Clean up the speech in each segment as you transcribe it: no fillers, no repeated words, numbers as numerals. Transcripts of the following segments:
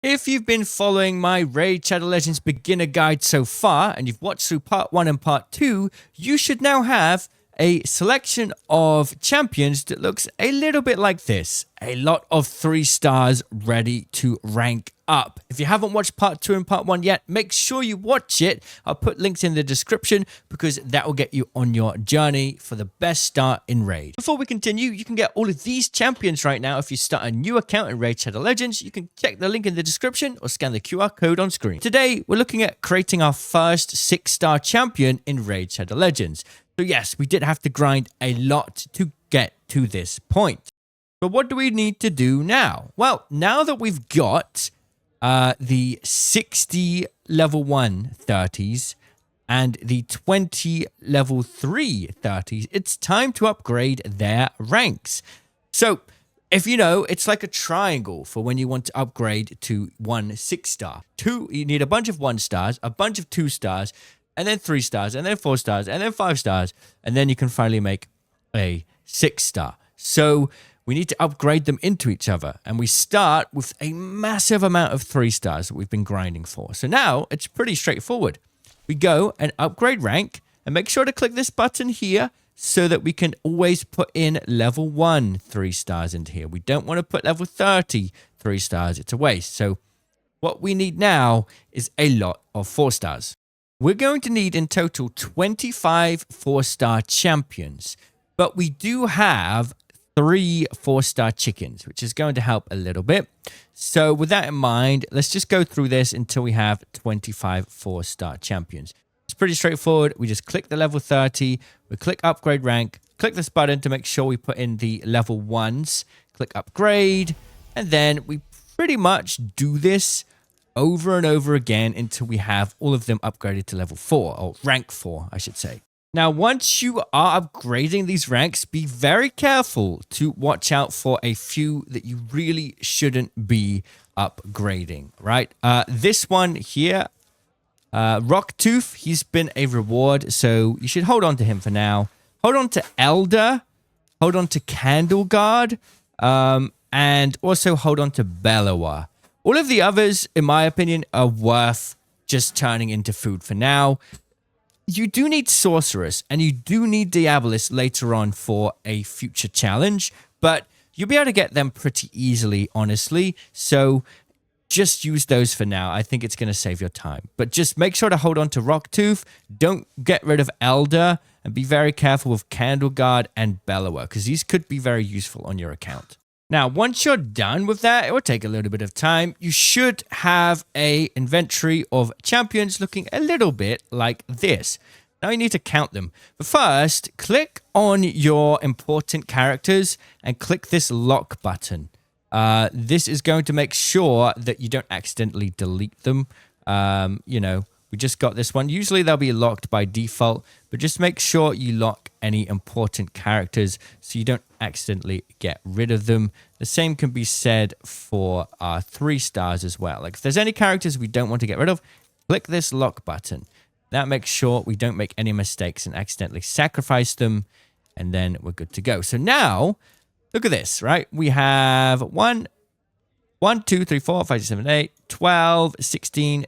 If you've been following my Raid Shadow Legends beginner guide so far, and you've watched through part 1 and part 2, you should now have a selection of champions that looks a little bit like this. A lot of 3 stars ready to rank up. If you haven't watched part 2 and part 1 yet, make sure you watch it. I'll put links in the description because that will get you on your journey for the best start in Raid. Before we continue, you can get all of these champions right now if you start a new account in Raid Shadow Legends. You can check the link in the description or scan the QR code on screen. Today, we're looking at creating our first 6-star champion in Raid Shadow Legends. So yes, we did have to grind a lot to get to this point. But what do we need to do now? Well, now that we've got the 60 level 1 30s and the 20 level 3 30s, it's time to upgrade their ranks. So if you know, it's like a triangle for when you want to upgrade to 1 6-star. You need a bunch of 1 stars, a bunch of 2 stars, and then 3 stars, and then 4 stars, and then 5 stars, and then you can finally make a 6-star. So we need to upgrade them into each other, and we start with a massive amount of 3 stars that we've been grinding for. So now it's pretty straightforward. We go and upgrade rank, and make sure to click this button here so that we can always put in level 1 3 stars into here. We don't want to put level 30 3 stars. It's a waste. So what we need now is a lot of 4 stars. We're going to need in total 25 4-star champions, but we do have 3 4-star chickens, which is going to help a little bit. So with that in mind, let's just go through this until we have 25 4-star champions. It's pretty straightforward. We just click the level 30, we click upgrade rank, click this button to make sure we put in the level 1s, click upgrade, and then we pretty much do this over and over again until we have all of them upgraded to level 4, or rank 4, I should say. Now, once you are upgrading these ranks, be very careful to watch out for a few that you really shouldn't be upgrading, right? This one here, Rocktooth, he's been a reward, so you should hold on to him for now. Hold on to Elder, hold on to Candle Guard, and also hold on to Bellower. All of the others, in my opinion, are worth just turning into food for now. You do need Sorceress, and you do need Diabolus later on for a future challenge, but you'll be able to get them pretty easily, honestly. So just use those for now. I think it's going to save your time. But just make sure to hold on to Rocktooth. Don't get rid of Elder, and be very careful with Candle Guard and Bellower, because these could be very useful on your account. Now, once you're done with that, it will take a little bit of time. You should have an inventory of champions looking a little bit like this. Now you need to count them. But first, click on your important characters and click this lock button. This is going to make sure that you don't accidentally delete them. We just got this one. Usually they'll be locked by default, but just make sure you lock any important characters so you don't accidentally get rid of them. The same can be said for our 3 stars as well. Like if there's any characters we don't want to get rid of, click this lock button. That makes sure we don't make any mistakes and accidentally sacrifice them, and then we're good to go. So now, look at this, right? We have 1, 2, 3, 4, 5, 6, 7, 8, 12, 16,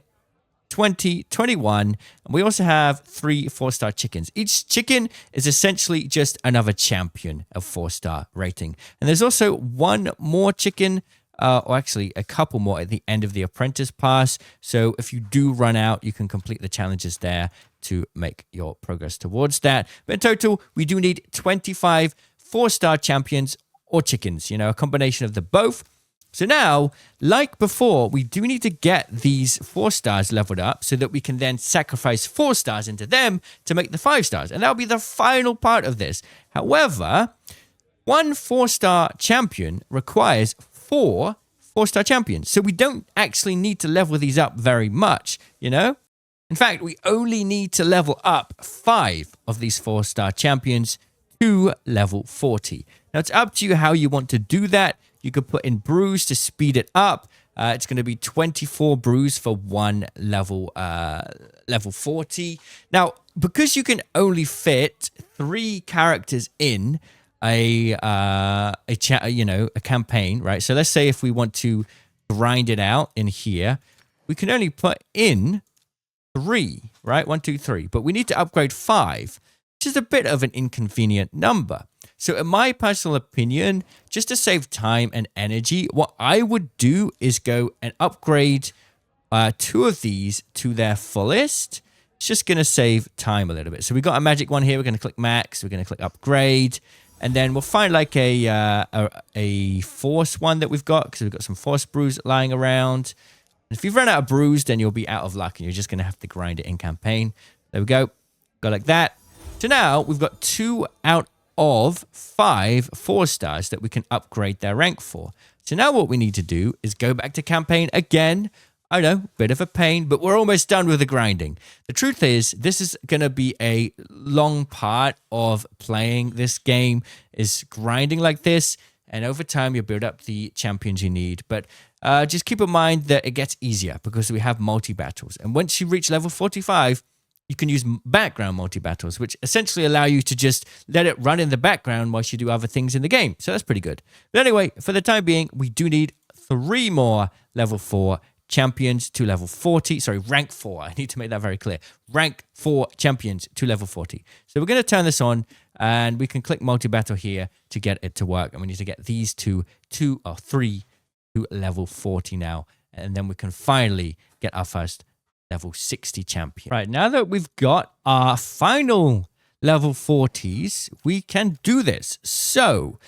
20, 21, and we also have 3 4-star chickens. Each chicken is essentially just another champion of 4-star rating. And there's also 1 more chicken, or actually a couple more at the end of the apprentice pass. So if you do run out, you can complete the challenges there to make your progress towards that. But in total, we do need 25 4-star champions or chickens, a combination of the both. So now, like before, we do need to get these 4 stars leveled up so that we can then sacrifice 4 stars into them to make the 5 stars. And that'll be the final part of this. However, 1 4-star champion requires 4 4-star champions. So we don't actually need to level these up very much, In fact, we only need to level up 5 of these 4-star champions to level 40. Now, it's up to you how you want to do that. You could put in brews to speed it up. It's going to be 24 brews for 1 level 40. Now, because you can only fit 3 characters in a campaign, right? So let's say if we want to grind it out in here, we can only put in 3, right? 1, 2, 3. But we need to upgrade 5, which is a bit of an inconvenient number. So in my personal opinion, just to save time and energy, what I would do is go and upgrade 2 of these to their fullest. It's just going to save time a little bit. So we got a magic one here. We're going to click max. We're going to click upgrade. And then we'll find like a force one that we've got, because we've got some force brews lying around. And if you've run out of brews, then you'll be out of luck and you're just going to have to grind it in campaign. There we go. Go like that. So now we've got 2 out of 5 4-stars that we can upgrade their rank for. So now what we need to do is go back to campaign again. I know, bit of a pain, but we're almost done with the grinding. The truth is, this is going to be a long part of playing this game, is grinding like this, and over time you build up the champions you need. But just keep in mind that it gets easier because we have multi-battles. And once you reach level 45, you can use background multi-battles, which essentially allow you to just let it run in the background whilst you do other things in the game. So that's pretty good. But anyway, for the time being, we do need 3 more level 4 champions to level 40. Sorry, rank 4. I need to make that very clear. Rank 4 champions to level 40. So we're going to turn this on, and we can click multi-battle here to get it to work. And we need to get these 2 or 3 to level 40 now. And then we can finally get our first level 60 champion. Right, now that we've got our final level 40s, we can do this. So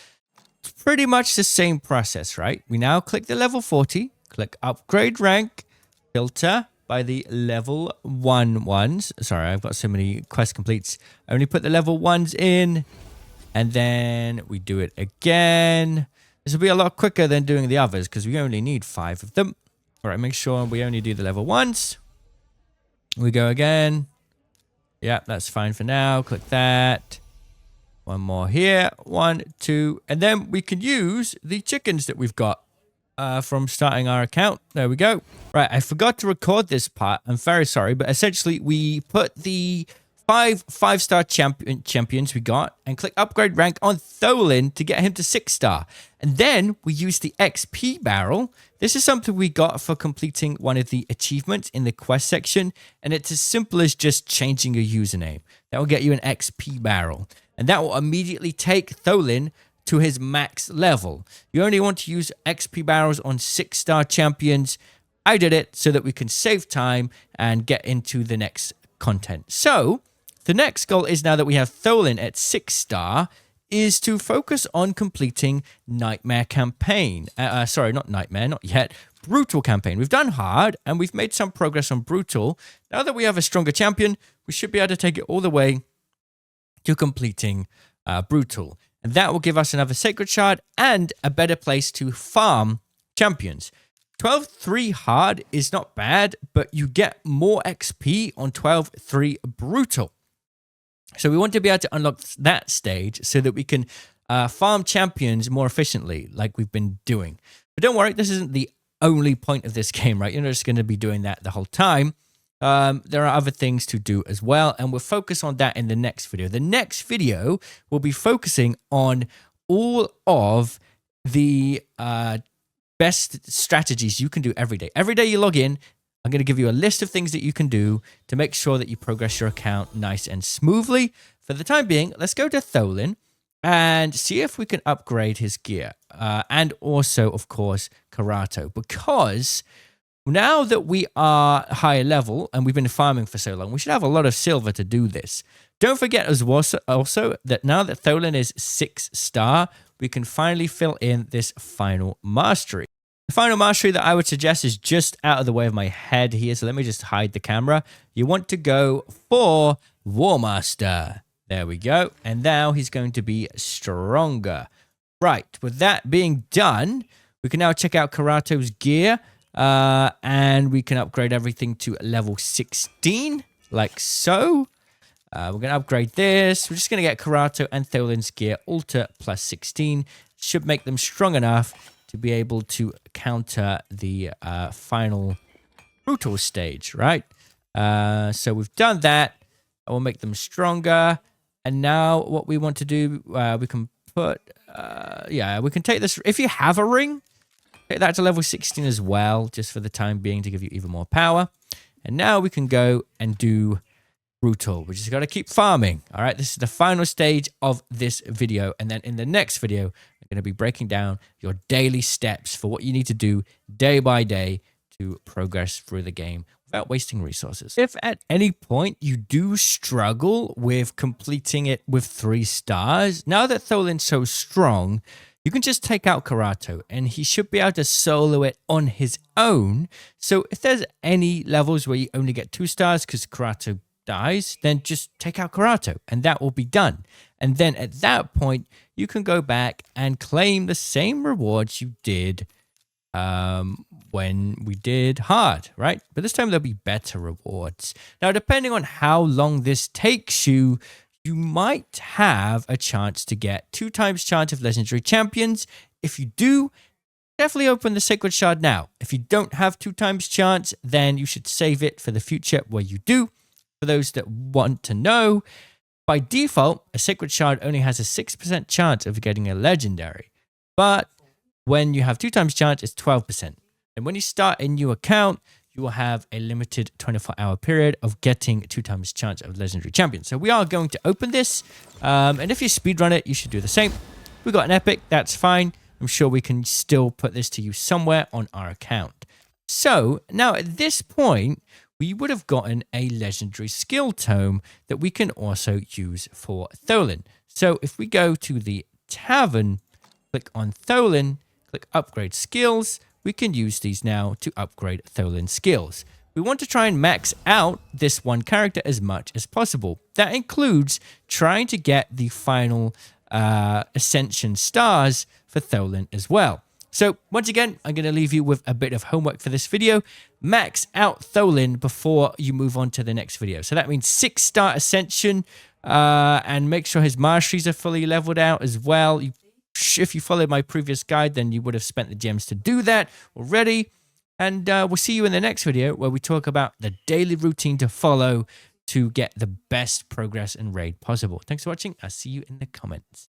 it's pretty much the same process, right? We now click the level 40. Click upgrade rank, filter by the level 1 ones. Sorry, I've got so many quest completes. I only put the level 1s in, and then we do it again. This will be a lot quicker than doing the others because we only need 5 of them. All right, make sure we only do the level 1s. We go again. Yeah, that's fine for now. Click that. 1 more here. 1, 2, and then we can use the chickens that we've got from starting our account. There we go. Right, I forgot to record this part. I'm very sorry, but essentially we put the 5-star champions we got and click upgrade rank on Tholin to get him to 6-star. And then we use the XP barrel. This is something we got for completing one of the achievements in the quest section, and it's as simple as just changing your username. That will get you an XP barrel, and that will immediately take Tholin to his max level. You only want to use XP barrels on 6-star champions. I did it so that we can save time and get into the next content. So the next goal is, now that we have Tholin at 6-star, is to focus on completing Nightmare campaign. Sorry, not Nightmare, not yet. Brutal campaign. We've done hard and we've made some progress on Brutal. Now that we have a stronger champion, we should be able to take it all the way to completing Brutal. And that will give us another Sacred Shard and a better place to farm champions. 12-3 hard is not bad, but you get more XP on 12-3 brutal. So we want to be able to unlock that stage so that we can farm champions more efficiently, like we've been doing. But don't worry, this isn't the only point of this game, right? You're not just going to be doing that the whole time. There are other things to do as well, and we'll focus on that in the next video. The next video will be focusing on all of the best strategies you can do every day. Every day you log in, I'm going to give you a list of things that you can do to make sure that you progress your account nice and smoothly. For the time being, let's go to Tholin and see if we can upgrade his gear. And also, of course, Karato, because now that we are higher level and we've been farming for so long, we should have a lot of silver to do this. Don't forget as well also that now that Tholin is 6-star, we can finally fill in this final mastery. The final mastery that I would suggest is just out of the way of my head here, so let me just hide the camera. You want to go for War Master. There we go. And now he's going to be stronger. Right, with that being done, we can now check out Karato's gear. And we can upgrade everything to level 16, like so. We're going to upgrade this. We're just going to get Karato and Tholin's gear Alter plus 16. Should make them strong enough to be able to counter the final brutal stage, right? So we've done that. I will make them stronger. And now what we want to do, we can put, we can take this. If you have a ring, Take that to level 16 as well, just for the time being to give you even more power. And now we can go and do brutal. We just got to keep farming. All right, this is the final stage of this video. And then in the next video, I'm going to be breaking down your daily steps for what you need to do day by day to progress through the game without wasting resources. If at any point you do struggle with completing it with 3 stars, now that Tholin's so strong, you can just take out Karato and he should be able to solo it on his own. So if there's any levels where you only get 2 stars because Karato dies, then just take out Karato and that will be done. And then at that point, you can go back and claim the same rewards you did when we did hard, right? But this time there'll be better rewards. Now, depending on how long this takes you, you might have a chance to get 2 times chance of legendary champions. If you do, definitely open the Sacred Shard now. If you don't have 2 times chance, then you should save it for the future where you do. For those that want to know, by default, a Sacred Shard only has a 6% chance of getting a legendary. But when you have 2 times chance, it's 12%. And when you start a new account, you will have a limited 24-hour period of getting 2 times chance of legendary champion. So we are going to open this. And if you speedrun it, you should do the same. We got an epic. That's fine. I'm sure we can still put this to use somewhere on our account. So now at this point, we would have gotten a legendary skill tome that we can also use for Tholin. So if we go to the tavern, click on Tholin, click upgrade skills, we can use these now to upgrade Tholin's skills. We want to try and max out this one character as much as possible. That includes trying to get the final Ascension stars for Tholin as well. So once again, I'm going to leave you with a bit of homework for this video. Max out Tholin before you move on to the next video. So that means 6-star Ascension and make sure his masteries are fully leveled out as well. If you followed my previous guide, then you would have spent the gems to do that already. And we'll see you in the next video where we talk about the daily routine to follow to get the best progress and raid possible. Thanks for watching. I'll see you in the comments.